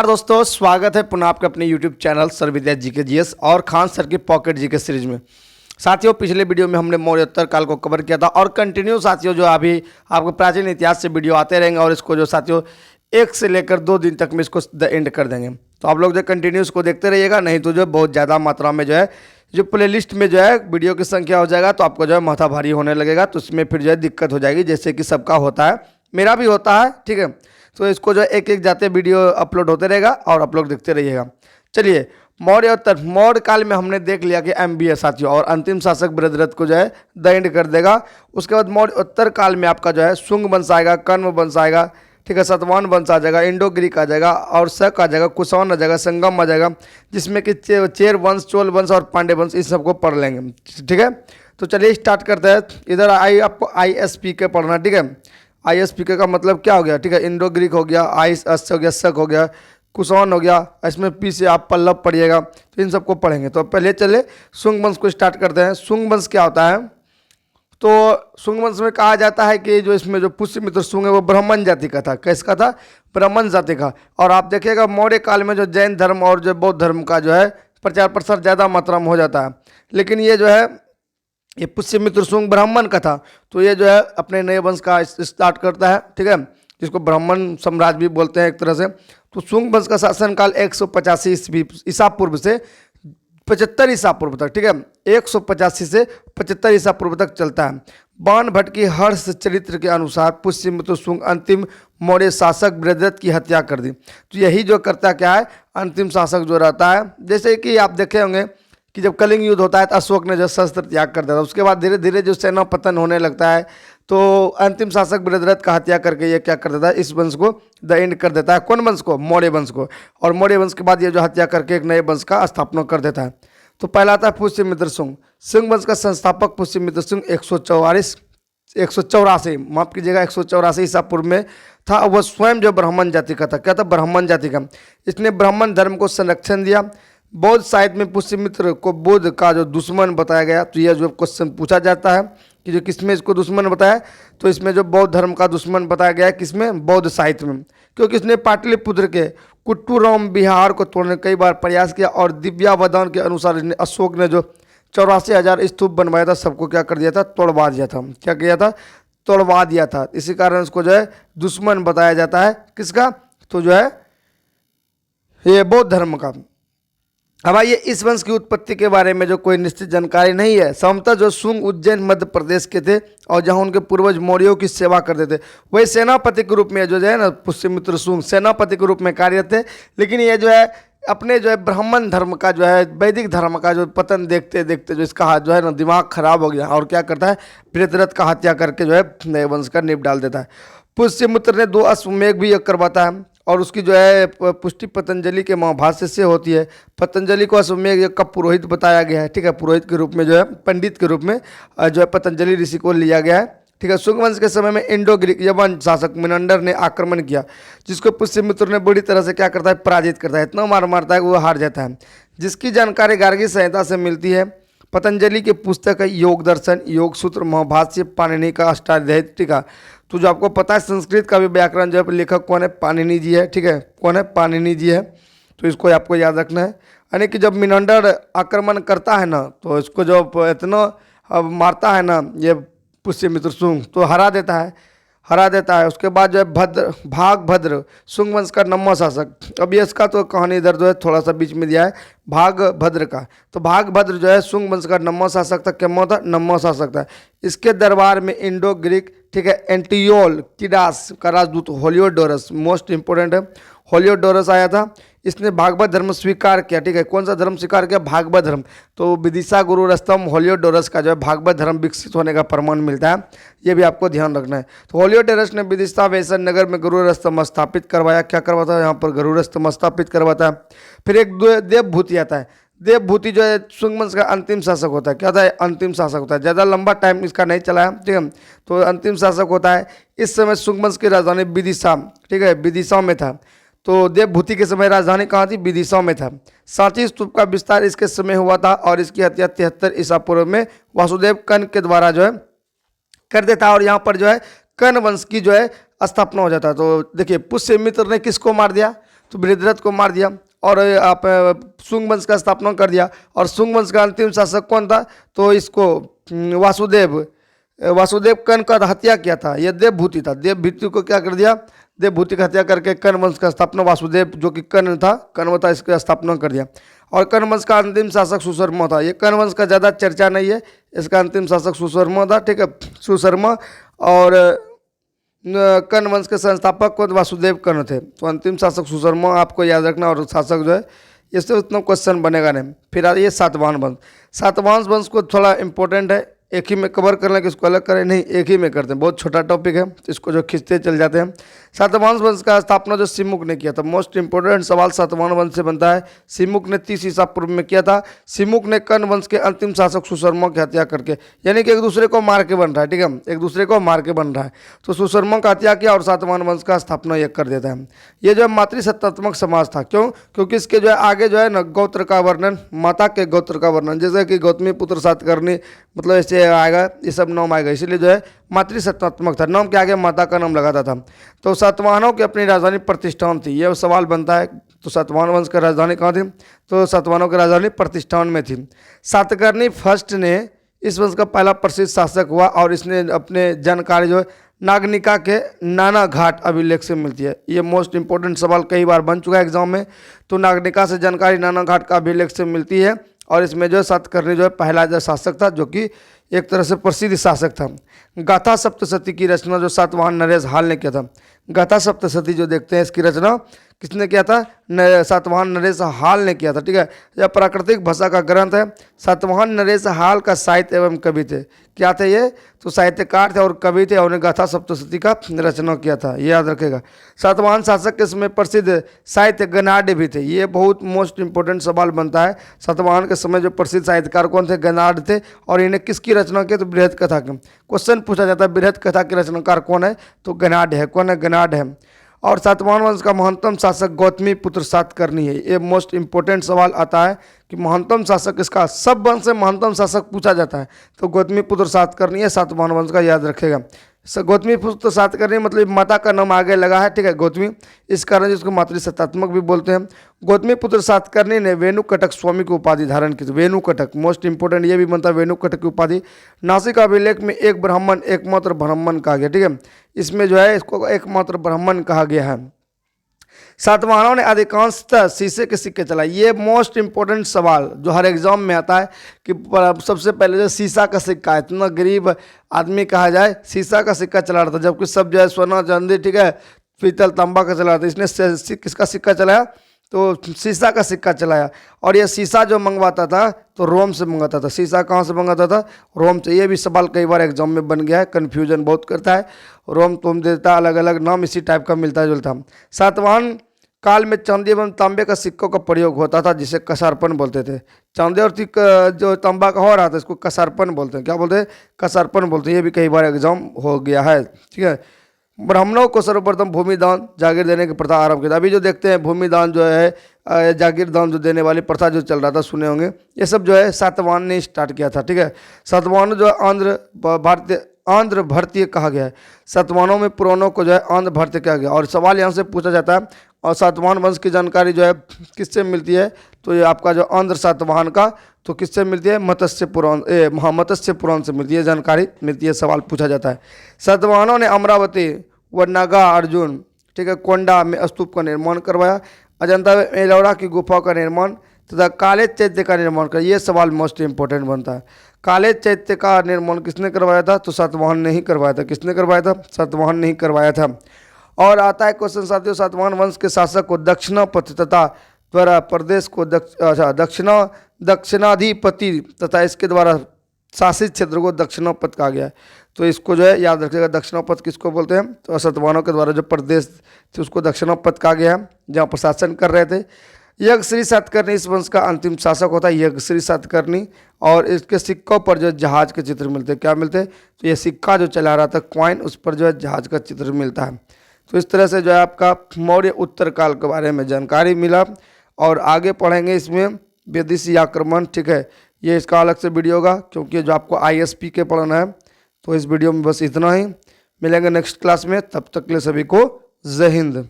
नमस्कार दोस्तों, स्वागत है पुनः आपके अपने YouTube चैनल सर विद्या जीके जीएस और खान सर की पॉकेट जीके सीरीज में। साथियों, पिछले वीडियो में हमने मौर्योत्तर काल को कवर किया था और कंटिन्यू साथियों जो अभी आपको प्राचीन इतिहास से वीडियो आते रहेंगे और इसको जो साथियों 1 से लेकर 2 दिन तक में इसको द एंड कर देंगे। तो आप लोग जो कंटिन्यू इसको देखते रहिएगा, नहीं तो जो बहुत ज़्यादा मात्रा में जो है जो प्लेलिस्ट में जो है वीडियो की संख्या हो जाएगा तो आपको जो है माथा भारी होने लगेगा, तो इसमें फिर जो है दिक्कत हो जाएगी, जैसे कि सबका होता है, मेरा भी होता है। ठीक है, तो इसको जो एक एक जाते वीडियो अपलोड होते रहेगा और आप लोग देखते रहिएगा। चलिए, मौर्य काल में हमने देख लिया कि MBA साथियों और अंतिम शासक बृहद्रथ को जो है द एंड कर देगा। उसके बाद मौर्योत्तर काल में आपका जो है शुंग वंश आएगा, कण्व वंश आएगा, ठीक है, सातवाहन वंश आ जाएगा, इंडो ग्रीक आ जाएगा और शक आ जाएगा, कुषाण आ जाएगा, संगम आ जाएगा, जिसमें कि चेर वंश, चोल वंश और पांड्य वंश इस सबको पढ़ लेंगे। ठीक है, तो चलिए स्टार्ट करते हैं। इधर आपको ISPK पढ़ना। ठीक है, ISPK का मतलब क्या हो गया? ठीक है, इंडो ग्रीक हो गया, हो गया, शक हो गया, कुषाण हो गया, इसमें पी से आप पल्लव पढ़िएगा, तो इन सबको पढ़ेंगे। तो पहले चले शुंग वंश को स्टार्ट करते हैं। शुंग वंश क्या होता है? तो शुंग वंश में कहा जाता है कि जो इसमें जो पुष्यमित्र शुंग है वो ब्राह्मण जाति का था। किसका था? ब्राह्मण जाति का। और आप देखिएगा मौर्य काल में जो जैन धर्म और जो बौद्ध धर्म का जो है प्रचार प्रसार ज़्यादा मात्रा में हो जाता है, लेकिन ये जो है ये पुष्यमित्र शुंग ब्राह्मण का था, तो ये जो है अपने नए वंश का स्टार्ट करता है। ठीक है, जिसको ब्राह्मण साम्राज्य भी बोलते हैं एक तरह से। तो शुंग वंश का शासनकाल 185 ईसा पूर्व से 75 ईसा पूर्व तक, ठीक है, 185 से 75 ईसा पूर्व तक चलता है। बाण भट्ट की हर्ष चरित्र के अनुसार पुष्यमित्र शुंग अंतिम मौर्य शासक बृहद्रथ की हत्या कर दी। तो यही जो करता क्या है, अंतिम शासक जो रहता है, जैसे कि आप देखे होंगे कि जब कलिंग युद्ध होता है तो अशोक ने जो शस्त्र त्याग कर दिया था, उसके बाद धीरे धीरे जो सेना पतन होने लगता है तो अंतिम शासक बृहद्रथ का हत्या करके ये क्या कर देता है, इस वंश को द एंड कर देता है। कौन वंश को? मौर्य वंश को। और मौर्य वंश के बाद ये जो हत्या करके एक नए वंश का स्थापना कर देता है। तो पहला आता है पुष्यमित्र शुंग। शुंग वंश का संस्थापक पुष्यमित्र शुंग 184 माफ कीजिएगा 184 ईसा पूर्व में था। वह स्वयं जो ब्राह्मण जाति का था। क्या था? ब्राह्मण जाति का। इसने ब्राह्मण धर्म को संरक्षण दिया। बौद्ध साहित्य में पुष्यमित्र को बुद्ध का जो दुश्मन बताया गया। तो यह जो क्वेश्चन पूछा जाता है कि जो किसमें इसको दुश्मन बताया, तो इसमें जो बौद्ध धर्म का दुश्मन बताया गया है, किसमें? बौद्ध साहित्य में। क्योंकि इसने पाटलिपुत्र के कुट्टूराम विहार को तोड़ने कई बार प्रयास किया और दिव्यावदान के अनुसार इसने अशोक ने जो 84,000 स्तूप बनवाया था, सबको क्या कर दिया था? तोड़वा दिया था। क्या किया था? तोड़वा दिया था। इसी कारण इसको जो है दुश्मन बताया जाता है। किसका? तो जो है ये बौद्ध धर्म का। अब आइए, इस वंश की उत्पत्ति के बारे में जो कोई निश्चित जानकारी नहीं है। संभवतः जो शुंग उज्जैन मध्य प्रदेश के थे और जहां उनके पूर्वज मौर्यों की सेवा करते थे, वही सेनापति के रूप में जो है ना पुष्यमित्र शुंग सेनापति के रूप में कार्यरत थे। लेकिन ये जो है अपने जो है ब्राह्मण धर्म का जो है वैदिक धर्म का जो पतन देखते देखते जो इसका जो है ना दिमाग खराब हो गया और क्या करता है, बृहद्रथ का हत्या करके जो है नए वंश का नींव डाल देता है। पुष्यमित्र ने 2 अश्वमेध भी करवाता है और उसकी जो है पुष्टि पतंजलि के महाभाष्य से होती है। पतंजलि को अश्वमेध का पुरोहित बताया गया है। ठीक है, पुरोहित के रूप में जो है पंडित के रूप में जो है पतंजलि ऋषि को लिया गया है। ठीक है, शुंग वंश के समय में इंडो ग्रीक यवन शासक मिनंडर ने आक्रमण किया, जिसको पुष्यमित्र ने बुरी तरह से क्या करता है? पराजित करता है। इतना मार मारता है कि वो हार जाता है, जिसकी जानकारी गार्गी संहिता से मिलती है। पतंजलि की पुस्तक है योग दर्शन, योग सूत्र, महाभाष्य, पाणिनि का अष्टाध्यायी। ठीक है, तो जो आपको पता है संस्कृत का भी व्याकरण जो है लेखक कौन है? पाणिनि जी है। ठीक है, कौन है? पाणिनि जी है। तो इसको आपको याद रखना है। यानी कि जब मिनंडर आक्रमण करता है ना, तो इसको जो इतना मारता है ना ये पुष्यमित्र शुंग, तो हरा देता है। उसके बाद जो है भागभद्र शुंग वंश का 9वां शासक। अब ये इसका तो कहानी इधर जो है थोड़ा सा बीच में दिया है भागभद्र का। तो भागभद्र जो है शुंग वंश का 9वां शासक था। क्या था? 9वां शासक था। इसके दरबार में इंडो ग्रीक, ठीक है, एंटियोल किडास का राजदूत होलियोडोरस, मोस्ट इंपोर्टेंट है, होलियोडोरस आया था। इसने भागवत धर्म स्वीकार किया। ठीक है, कौन सा धर्म स्वीकार किया? भागवत धर्म। तो विदिशा गुरु रस्तम होलियोडोरस का जो है भागवत धर्म विकसित होने का प्रमाण मिलता है, ये भी आपको ध्यान रखना है। तो होलियोडोरस ने विदिशा वैसन नगर में गुरु रस्तम स्थापित करवाया। क्या करवाता है? यहाँ पर गुरु रस्तम स्थापित करवाता है। फिर एक देवभूति आता है। देवभूति जो है शुंग वंश का अंतिम शासक होता है। क्या होता है? अंतिम शासक होता है। ज़्यादा लंबा टाइम इसका नहीं चला है। ठीक है, तो अंतिम शासक होता है। इस समय शुंग वंश की राजधानी विदिशा, ठीक है, विदिशा में था। तो देवभूति के समय राजधानी कहाँ थी? विदिशा में था। सांची स्तूप का विस्तार इसके समय हुआ था और इसकी हत्या 73 ईसा पूर्व में वासुदेव कर्ण के द्वारा जो है कर देता है और यहाँ पर जो है कर्ण वंश की जो है स्थापना हो जाता है। तो देखिए पुष्यमित्र ने किसको मार दिया? तो बृहद्रथ को मार दिया और आप शुंग वंश का स्थापना कर दिया। और शुंग वंश का अंतिम शासक कौन था? तो इसको वासुदेव कर्ण का हत्या किया था, यह देवभूति था। देवभूति को क्या कर दिया? देवभूति की हत्या करके कर्ण वंश का स्थापना वासुदेव जो कि कर्ण था, कर्ण था, इसकी स्थापना कर दिया। और कर्ण वंश का अंतिम शासक सुशर्मा था। ये कर्ण वंश का ज़्यादा चर्चा नहीं है, इसका अंतिम शासक सुशर्मा था, ठीक है, सुशर्मा। और कर्ण वंश के संस्थापक को वासुदेव कर्ण थे। तो अंतिम शासक सुशर्मा आपको याद रखना, और शासक जो है इससे उतना क्वेश्चन बनेगा नहीं। फिर ये सातवाहन वंश। सातवाहन वंश को थोड़ा इंपॉर्टेंट है, एक ही में कवर कर लें कि इसको अलग करें, नहीं एक ही में करते हैं, बहुत छोटा टॉपिक है तो इसको जो खींचते चल जाते हैं। सातवाहन वंश का स्थापना जो सिमुक ने किया था, मोस्ट इंपोर्टेंट सवाल सातवाहन वंश से बनता है। सिमुक ने 30 ईसा पूर्व में किया था। सिमुक ने कर्ण वंश के अंतिम शासक सुशर्मा की हत्या करके, यानी कि एक दूसरे को मार के बन रहा है, ठीक है, एक दूसरे को मार के बन रहा है, तो सुशर्मा का हत्या किया और सातवाहन वंश का स्थापना यह कर देता है। ये जो है मातृसत्तात्मक समाज था। क्यों? क्योंकि इसके जो है आगे जो है ना गोत्र का वर्णन, माता के गोत्र का वर्णन, जैसे कि गौतमी पुत्र सातकर्णी, मतलब ऐसे आएगा, ये सब नाम आएगा, इसीलिए जो है मातृसत्तात्मक था। नाम के आगे माता का नाम लगाता था। तो सातवाहनों की अपनी राजधानी प्रतिष्ठान थी। यह सवाल बनता है, तो सातवाहन वंश की राजधानी कहाँ थी? तो सातवाहनों की राजधानी प्रतिष्ठान में थी। सातकर्णी फर्स्ट ने इस वंश का पहला प्रसिद्ध शासक हुआ और इसने अपने जानकारी जो है नागनिका के नाना घाट अभिलेख से मिलती है। ये मोस्ट इंपोर्टेंट सवाल कई बार बन चुका है एग्जाम में। तो नागनिका से जानकारी नाना घाट का अभिलेख से मिलती है और इसमें जो है सातकर्णी जो है पहला जो शासक था, जो कि एक तरह से प्रसिद्ध शासक था। गाथा सप्तशती की रचना जो सातवाहन नरेश हाल ने किया था। गाथा सप्तशती जो देखते हैं इसकी रचना किसने किया था? सातवाहन नरेश हाल ने किया था, ठीक है। यह प्राकृतिक भाषा का ग्रंथ है। सातवाहन नरेश हाल का साहित्य एवं कवि थे। क्या थे ये? तो साहित्यकार थे और कवि थे, और उन्होंने गाथा सप्तशती का रचना किया था, ये याद रखेगा। सातवाहन शासक के समय प्रसिद्ध साहित्य गनाढ़ भी थे। ये बहुत मोस्ट इंपोर्टेंट सवाल बनता है। सातवाहन के समय जो प्रसिद्ध साहित्यकार कौन थे? गनाढ़ थे। और इन्हें किसकी रचना की? तो बृहद कथा के। क्वेश्चन पूछा जाता है बृहद कथा के रचनाकार कौन है? तो गनाढ़ है। कौन है? गनाढ़ है। और सातवाहन वंश का महत्तम शासक गौतमी पुत्र सातकर्णी है। ये मोस्ट इंपोर्टेंट सवाल आता है कि महत्तम शासक इसका, सब वंश से महत्तम शासक पूछा जाता है, तो गौतमी पुत्र सातकर्णी है, सातवाहन वंश का, याद रखेगा। गौतमी पुत्र सातकर्णी मतलब माता का नाम आगे लगा है, ठीक है, गौतमी, इस कारण जिसको मातृसत्तात्मक भी बोलते हैं। गौतमी पुत्र सातकर्णी ने वेणुकटक स्वामी की उपाधि धारण की थी। वेणुकटक मोस्ट इंपोर्टेंट ये भी बनता है, वेणुकटक की उपाधि। नासिक अभिलेख में एक ब्राह्मण एकमात्र ब्राह्मण कहा गया, ठीक है, इसमें जो है इसको एकमात्र ब्राह्मण कहा गया है। सातवाहनों ने अधिकांशतः शीशे के सिक्के चलाए। ये मोस्ट इंपोर्टेंट सवाल जो हर एग्जाम में आता है कि सबसे पहले जो शीशा का सिक्का, इतना गरीब आदमी कहा जाए शीशा का सिक्का चला रहा था, जबकि सब जो है सोना चांदी, ठीक है, पीतल तांबा का चला रहा था। इसने किसका सिक्का चलाया? तो शीशा का सिक्का चलाया। और ये शीशा जो मंगवाता था तो रोम से मंगाता था। शीशा कहाँ से मंगाता था? रोम से। ये भी सवाल कई बार एग्जाम में बन गया है, कन्फ्यूजन बहुत करता है। रोम तुम देता, अलग अलग नाम इसी टाइप का मिलता जुलता। सातवाहन काल में चांदी एवं तांबे का सिक्कों का प्रयोग होता था, जिसे कसारपन बोलते थे। चांदी और जो तांबा का हो रहा था इसको कसारपन बोलते हैं। क्या बोलते हैं? कसारपन बोलते हैं। ये भी कई बार एग्जाम हो गया है, ठीक है। ब्राह्मणों को सर्वप्रथम भूमि दान जागीर देने की प्रथा आरंभ की थी। अभी जो देखते हैं भूमि दान जो है, जागीर दान जो देने वाली प्रथा जो चल रहा था, सुने होंगे, ये सब जो है सातवाहन ने स्टार्ट किया था, ठीक है। सातवाहन जो आंध्र भारतीय कहा गया है। सातवाहनों में पुराणों को जो है आंध्र भारतीय कहा गया। और सवाल यहाँ से पूछा जाता है, और सातवाहन वंश की जानकारी जो है किससे मिलती है? तो ये आपका जो आंध्र सातवाहन का, तो किससे मिलती है? मत्स्य पुराण, मत्स्य पुराण से मिलती है, जानकारी मिलती है, सवाल पूछा जाता है। सातवाहनों ने अमरावती व नागार्जुन, ठीक है, कोंडा में स्तूप का निर्माण करवाया। अजंता में एलोरा की गुफा का निर्माण तथा काले चैत्य का निर्माण कर। ये सवाल मोस्ट इंपोर्टेंट बनता है। काले चैत्य का निर्माण किसने करवाया था? तो सातवाहन ने ही करवाया था। किसने करवाया था? सातवाहन ने ही करवाया था। और आता है क्वेश्चन साथियों, सातवाहन वंश के शासक को दक्षिणापति तथा द्वारा प्रदेश को दक्षिणाधिपति तथा इसके द्वारा शासित क्षेत्र को दक्षिणापत कहा गया है। तो इसको जो है याद रखिएगा, दक्षिणापत किसको बोलते हैं? तो सातवाहनों के द्वारा जो प्रदेश थे उसको दक्षिणापत कहा गया है, जहाँ प्रशासन कर रहे थे। यज्ञश्री सातकर्णी इस वंश का अंतिम शासक होता है, यज्ञश्री सातकर्णी। और इसके सिक्कों पर जो जहाज के चित्र मिलते हैं। क्या मिलते हैं? तो ये सिक्का जो चला रहा था कॉइन, उस पर जो है जहाज का चित्र मिलता है। तो इस तरह से जो है आपका मौर्य उत्तर काल के बारे में जानकारी मिला। और आगे पढ़ेंगे इसमें विदेशी आक्रमण, ठीक है, ये इसका अलग से वीडियो होगा, क्योंकि जो आपको ISP के पढ़ना है। तो इस वीडियो में बस इतना ही, मिलेंगे नेक्स्ट क्लास में, तब तक के लिए सभी को जय हिंद।